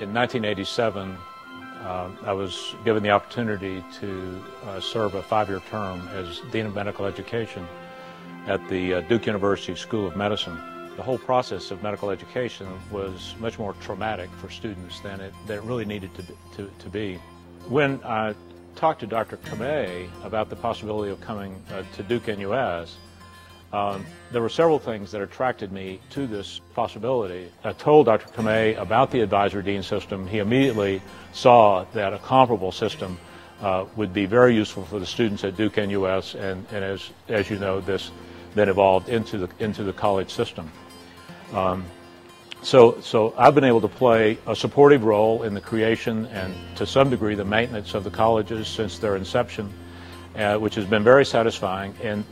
in 1987, I was given the opportunity to serve a 5-year term as Dean of Medical Education at the Duke University School of Medicine. The whole process of medical education was much more traumatic for students than it really needed to be. When I talked to Dr. Kamei about the possibility of coming to Duke NUS, there were several things that attracted me to this possibility. I told Dr. Kamei about the advisor dean system. He immediately saw that a comparable system would be very useful for the students at Duke NUS, and as you know, this then evolved into the college system. So I've been able to play a supportive role in the creation and to some degree the maintenance of the colleges since their inception, which has been very satisfying. And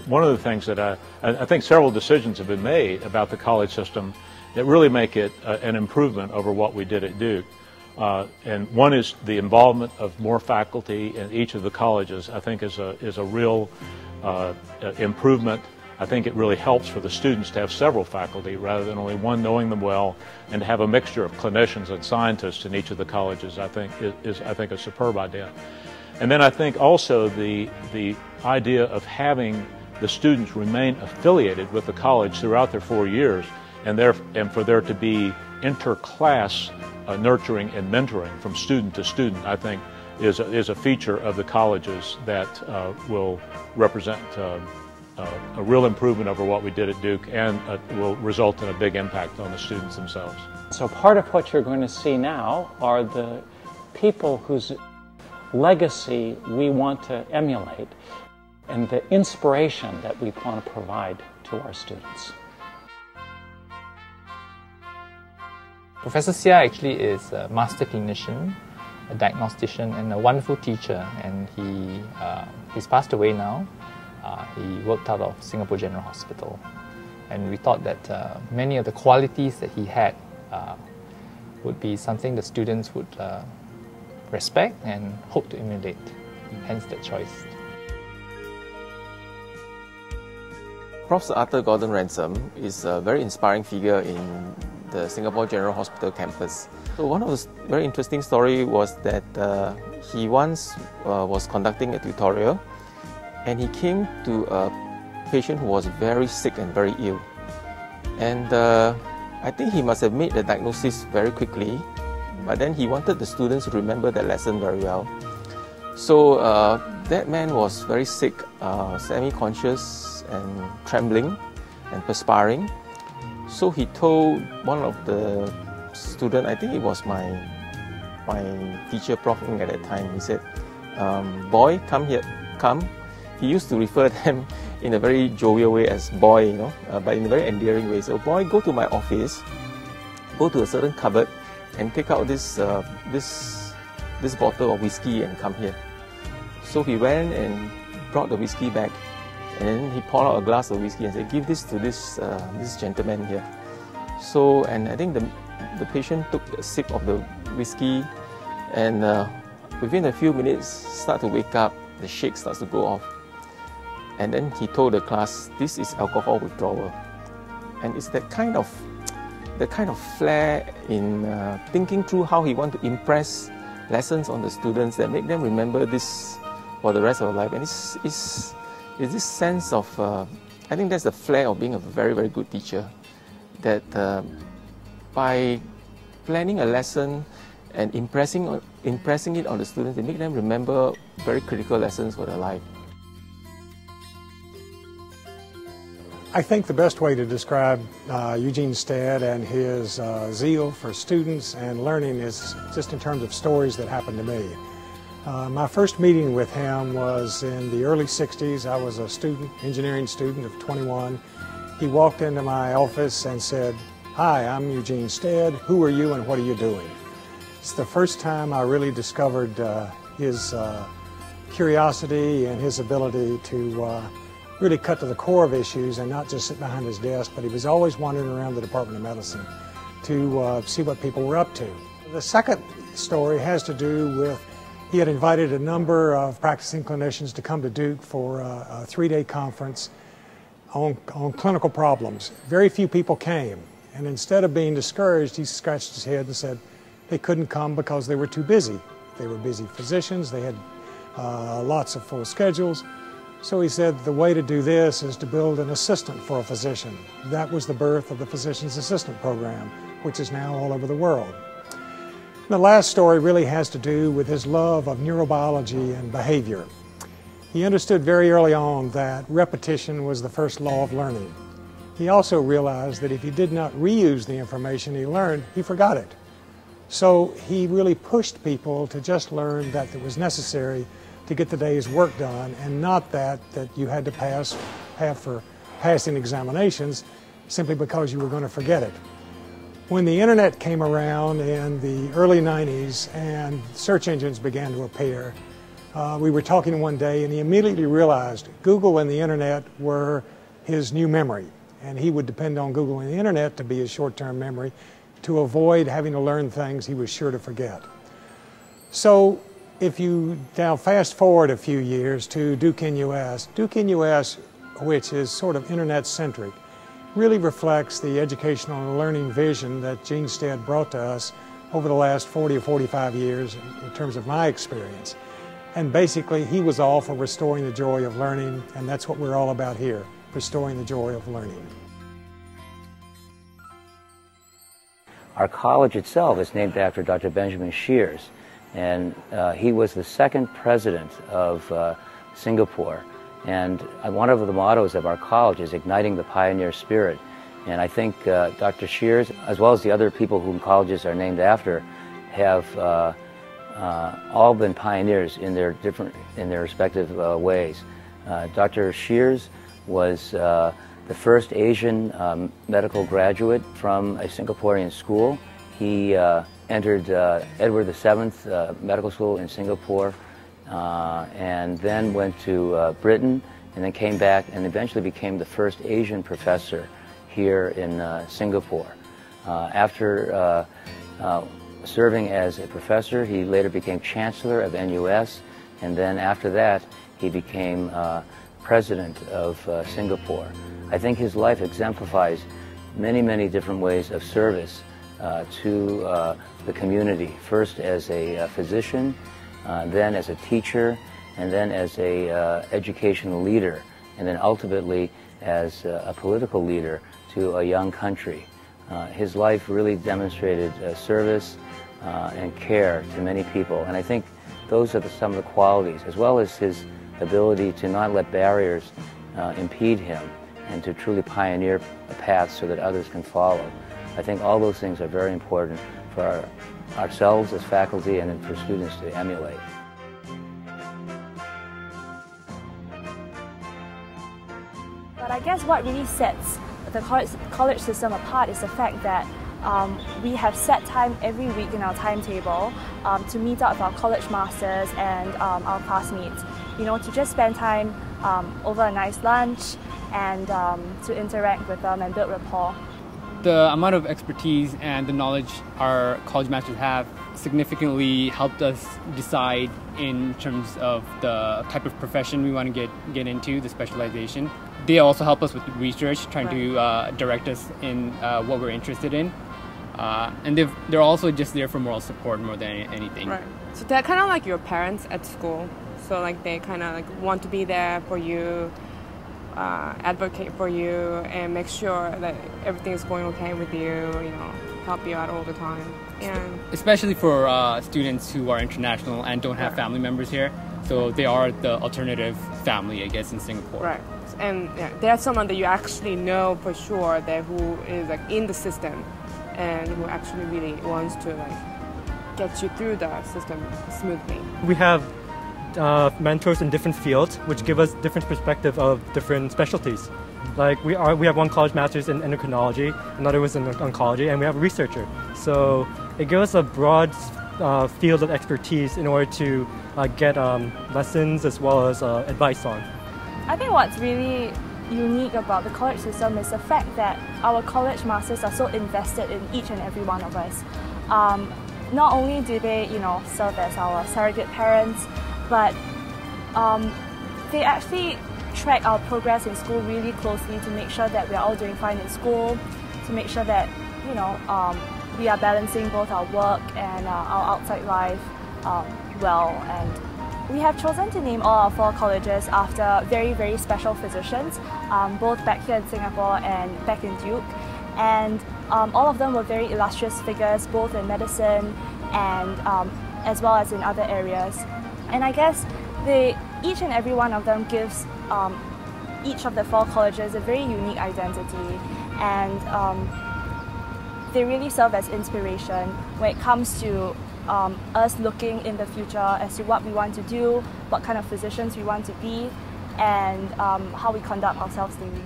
one of the things that I think several decisions have been made about the college system that really make it an improvement over what we did at Duke. And one is the involvement of more faculty in each of the colleges. I think is a real improvement. I think it really helps for the students to have several faculty rather than only one knowing them well, and to have a mixture of clinicians and scientists in each of the colleges. I think is a superb idea. And then I think also the idea of having the students remain affiliated with the college throughout their 4 years, and for there to be interclass nurturing and mentoring from student to student, I think is a feature of the colleges that will represent a real improvement over what we did at Duke, and will result in a big impact on the students themselves. So part of what you're going to see now are the people whose legacy we want to emulate and the inspiration that we want to provide to our students. Professor Seah actually is a master clinician, a diagnostician, and a wonderful teacher, and he's passed away now. He worked out of Singapore General Hospital, and we thought that many of the qualities that he had would be something the students would respect and hope to emulate, hence that choice. Prof. Sir Arthur Gordon Ransom is a very inspiring figure in the Singapore General Hospital campus. So one of the very interesting story was that he once was conducting a tutorial, and he came to a patient who was very sick and very ill. And I think he must have made the diagnosis very quickly, but then he wanted the students to remember that lesson very well. So that man was very sick, semi-conscious and trembling and perspiring. So he told one of the students, I think it was my teacher, Prof. Ng at that time, he said, boy, come here, come. He used to refer them in a very jovial way as boy, you know, but in a very endearing way. So, boy, go to my office, go to a certain cupboard, and take out this bottle of whiskey and come here. So he went and brought the whiskey back, and then he poured out a glass of whiskey and said, give this to this gentleman here. So, and I think the patient took a sip of the whiskey, and within a few minutes start to wake up, the shake starts to go off. And then he told the class, this is alcohol withdrawal. And it's that kind of flair in thinking through how he wants to impress lessons on the students that make them remember this for the rest of their life. And it's this sense of, I think that's the flair of being a very, very good teacher, that by planning a lesson and impressing it on the students, they make them remember very critical lessons for their life. I think the best way to describe Eugene Stead and his zeal for students and learning is just in terms of stories that happened to me. My first meeting with him was in the early 60s. I was a student, engineering student of 21. He walked into my office and said, "Hi, I'm Eugene Stead. Who are you and what are you doing?" It's the first time I really discovered his curiosity and his ability to really cut to the core of issues and not just sit behind his desk, but he was always wandering around the Department of Medicine to see what people were up to. The second story has to do with he had invited a number of practicing clinicians to come to Duke for a 3-day conference on clinical problems. Very few people came, and instead of being discouraged, he scratched his head and said, They couldn't come because they were too busy. They were busy physicians, they had lots of full schedules. So he said the way to do this is to build an assistant for a physician. That was the birth of the Physician's Assistant Program, which is now all over the world. The last story really has to do with his love of neurobiology and behavior. He understood very early on that repetition was the first law of learning. He also realized that if he did not reuse the information he learned, he forgot it. So he really pushed people to just learn that it was necessary to get the day's work done, and not that you had to have for passing examinations simply because you were going to forget it. When the internet came around in the early 90s and search engines began to appear, we were talking one day and he immediately realized Google and the internet were his new memory, and he would depend on Google and the internet to be his short-term memory to avoid having to learn things he was sure to forget. So if you now fast forward a few years to Duke NUS, which is sort of internet-centric, really reflects the educational and learning vision that Gene Stead brought to us over the last 40 or 45 years in terms of my experience. And basically, he was all for restoring the joy of learning, and that's what we're all about here, restoring the joy of learning. Our college itself is named after Dr. Benjamin Shears, and he was the second president of Singapore. And one of the mottos of our college is igniting the pioneer spirit. And I think Dr. Shears, as well as the other people whom colleges are named after, have all been pioneers in their respective ways. Dr. Shears was the first Asian medical graduate from a Singaporean school. He entered Edward VII Medical School in Singapore, and then went to Britain, and then came back and eventually became the first Asian professor here in Singapore. After serving as a professor, he later became Chancellor of NUS, and then after that he became President of Singapore. I think his life exemplifies many, many different ways of service to the community, first as a physician, then as a teacher, and then as a educational leader, and then ultimately as a political leader to a young country. His life really demonstrated service and care to many people, and I think those are some of the qualities, as well as his ability to not let barriers impede him and to truly pioneer a path so that others can follow. I think all those things are very important for ourselves as faculty and for students to emulate. But I guess what really sets the college system apart is the fact that we have set time every week in our timetable to meet up with our college masters and our classmates. You know, to just spend time over a nice lunch and to interact with them and build rapport. The amount of expertise and the knowledge our college masters have significantly helped us decide in terms of the type of profession we want to get into, the specialization. They also help us with research, trying to direct us in what we're interested in. And they're also just there for moral support more than anything. Right. So they're kind of like your parents at school. So like they kind of like want to be there for you, advocate for you, and make sure that everything is going okay with you. You know, help you out all the time. And especially for students who are international and don't have family members here. So they are the alternative family, I guess, in Singapore. Right. And yeah, there's someone that you actually know for sure that who is like in the system and who actually really wants to like get you through the system smoothly. We have mentors in different fields, which give us different perspective of different specialties. Like we have one college master's in endocrinology, another was in oncology, and we have a researcher. So it gives us a broad field of expertise in order to get lessons as well as advice on. I think what's really unique about the college system is the fact that our college masters are so invested in each and every one of us. Not only do they, you know, serve as our surrogate parents, but they actually track our progress in school really closely to make sure that we're all doing fine in school, to make sure that, you know, we are balancing both our work and our outside life well. And we have chosen to name all our 4 colleges after very, very special physicians, both back here in Singapore and back in Duke. And all of them were very illustrious figures, both in medicine and as well as in other areas. And I guess each and every one of them gives each of the 4 colleges a very unique identity, and they really serve as inspiration when it comes to us looking in the future as to what we want to do, what kind of physicians we want to be, and how we conduct ourselves daily.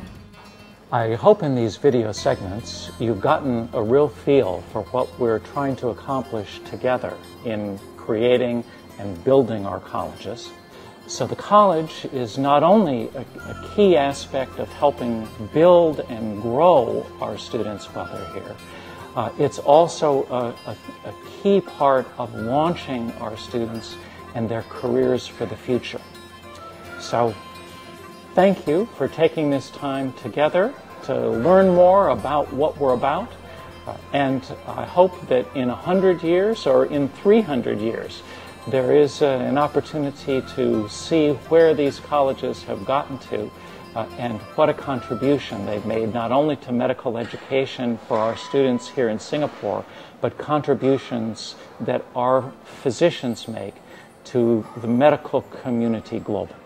I hope in these video segments you've gotten a real feel for what we're trying to accomplish together in creating and building our colleges. So the college is not only a key aspect of helping build and grow our students while they're here, it's also a key part of launching our students and their careers for the future. So thank you for taking this time together to learn more about what we're about. And I hope that in 100 years or in 300 years, there is an opportunity to see where these colleges have gotten to and what a contribution they've made, not only to medical education for our students here in Singapore, but contributions that our physicians make to the medical community globally.